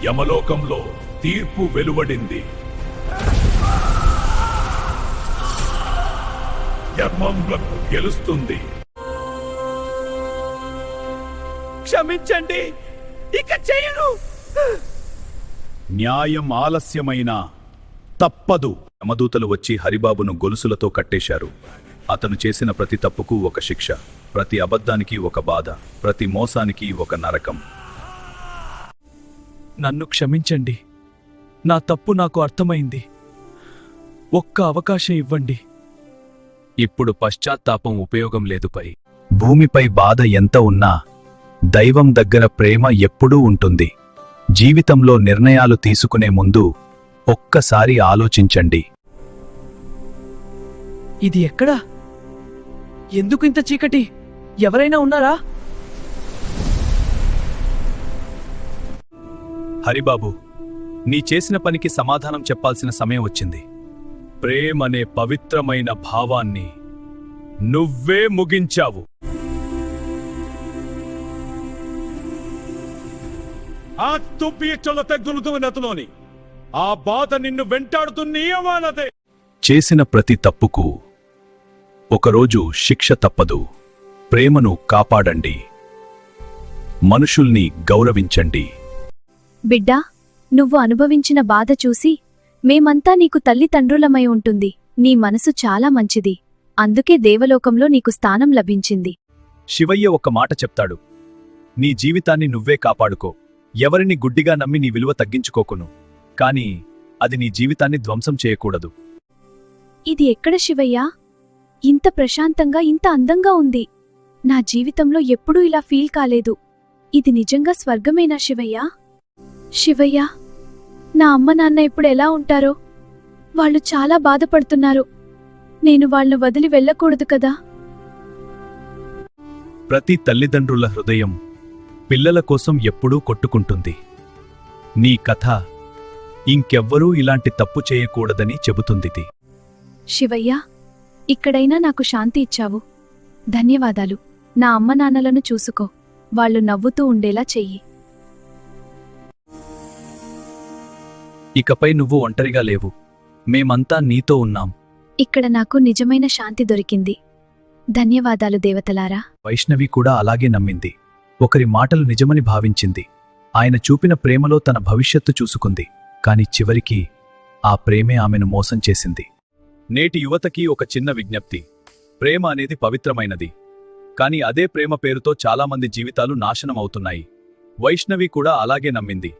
యమలోకంలో తీర్పు వెలువడింది. ధర్మం గెలుస్తుంది. క్షమించండి, ఇక చేయను. న్యాయం ఆలస్యమైనా తప్పదు. యమదూతలు వచ్చి హరిబాబును గొలుసులతో కట్టేశారు. అతను చేసిన ప్రతి తప్పుకు ఒక శిక్ష, ప్రతి అబద్ధానికి ఒక బాధ, ప్రతి మోసానికి ఒక నరకం. నన్ను క్షమించండి, నా తప్పు నాకు అర్థమైంది. ఒక్క అవకాశం ఇవ్వండి. ఇప్పుడు పశ్చాత్తాపం ఉపయోగం లేదు. భూమిపై బాధ ఎంత ఉన్నా దైవం దగ్గర ప్రేమ ఎప్పుడూ ఉంటుంది. జీవితంలో నిర్ణయాలు తీసుకునే ముందు ఒక్కసారి ఆలోచించండి. ఇది ఎక్కడా? ఎందుకు ఇంత చీకటి? ఎవరైనా ఉన్నారా? హరిబాబు, నీ చేసిన పనికి సమాధానం చెప్పాల్సిన సమయం వచ్చింది. ప్రేమనే పవిత్రమైన భావాన్ని నువ్వే ముగించావు. ఆ తుప్పిచ్చల తెగ్గులుతున్నతలోని ఆ బాధ నిన్ను వెంటాడుతున్నదే. చేసిన ప్రతి తప్పుకు ఒకరోజు శిక్ష తప్పదు. ప్రేమను కాపాడండి, మనుషుల్ని గౌరవించండి. బిడ్డా, నువ్వు అనుభవించిన బాధ చూసి మేమంతా నీకు తల్లిదండ్రులమై ఉంటుంది. నీ మనసు చాలా మంచిది, అందుకే దేవలోకంలో నీకు స్థానం లభించింది. శివయ్య ఒక మాట చెప్తాడు, నీ జీవితాన్ని నువ్వే కాపాడుకో. ఎవరిని గుడ్డిగా నమ్మి నీ విలువ తగ్గించుకోకును, కాని అది నీ జీవితాన్ని ధ్వంసం చేయకూడదు. ఇది ఎక్కడ శివయ్యా? ఇంత ప్రశాంతంగా, ఇంత అందంగా ఉంది. నా జీవితంలో ఎప్పుడూ ఇలా ఫీల్ కాలేదు. ఇది నిజంగా స్వర్గమేనా శివయ్యా? శివయ్యా, నా అమ్మ నాన్న ఇప్పుడు ఎలా ఉంటారో? వాళ్ళు చాలా బాధపడుతున్నారు. నేను వాళ్ళను వదిలి వెళ్ళకూడదు కదా. ప్రతి తల్లిదండ్రుల హృదయం పిల్లల కోసం ఎప్పుడూ కొట్టుకుంటుంది. నీ కథ ఇంకెవ్వరూ ఇలాంటి తప్పు చేయకూడదని చెబుతుందిది. శివయ్యా, ఇక్కడైనా నాకు శాంతి ఇచ్చావు. ధన్యవాదాలు. నా అమ్మ నాన్నలను చూసుకో, వాళ్ళు నవ్వుతూ ఉండేలా చెయ్యి. ఇకపై నువ్వు ఒంటరిగా లేవు, మేమంతా నీతో ఉన్నాం. ఇక్కడ నాకు నిజమైన శాంతి దొరికింది. ధన్యవాదాలు దేవతలారా. వైష్ణవి కూడా అలాగే నమ్మింది. ఒకరి మాటలు నిజమని భావించింది. ఆయన చూపిన ప్రేమలో తన భవిష్యత్తు చూసుకుంది. కాని చివరికి ఆ ప్రేమే ఆమెను మోసం చేసింది. నేటి యువతకి ఒక చిన్న విజ్ఞప్తి. ప్రేమ అనేది పవిత్రమైనది, కాని అదే ప్రేమ పేరుతో చాలామంది జీవితాలు నాశనం అవుతున్నాయి. వైష్ణవి కూడా అలాగే నమ్మింది.